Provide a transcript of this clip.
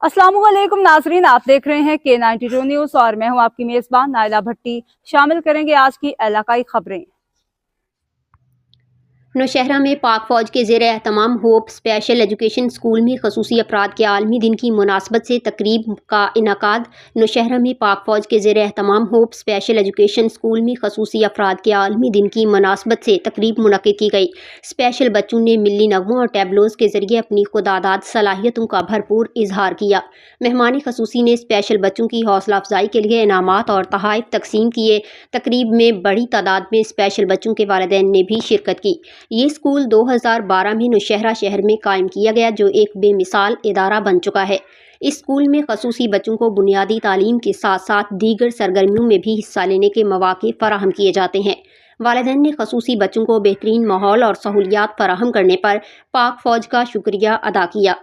अस्सलाम वालेकुम नाजरीन, आप देख रहे हैं K92 न्यूज़ और मैं हूं आपकी मेज़बान नाइला भट्टी। शामिल करेंगे आज की इलाकाई खबरें। नौशहरा में पाक फ़ौज के ज़ेर एहतमाम होप स्पेशल एजुकेशन स्कूल में खसूसी अफराद के आलमी दिन की मुनासबत से तकरीब का इनकाद। नौशहरा में पाक फ़ौज के ज़ेर एहतमाम होप स्पेशल एजुकेशन स्कूल में खसूसी अफराद के आलमी दिन की मुनासबत से तकरीब मुनक़िद की गई। स्पेशल बच्चों ने मिली नगमों और टैबलोज़ के ज़रिए अपनी खुदादाद सलाहियतों का भरपूर इजहार किया। मेहमान खसूसी ने स्पेशल बच्चों की हौसला अफजाई के लिए इनामात और तोहफ़े तकसीम किए। तकरीब में बड़ी तादाद में स्पेशल बच्चों के वालिदैन ने भी शिरकत की। ये स्कूल 2012 में नौशहरा शहर में कायम किया गया, जो एक बेमिसाल इदारा बन चुका है। इस स्कूल में खसूसी बच्चों को बुनियादी तालीम के साथ साथ दीगर सरगर्मियों में भी हिस्सा लेने के मौके फराहम किए जाते हैं। वालिदैन ने खसूसी बच्चों को बेहतरीन माहौल और सहूलियात फराहम करने पर पाक फ़ौज का शुक्रिया अदा किया।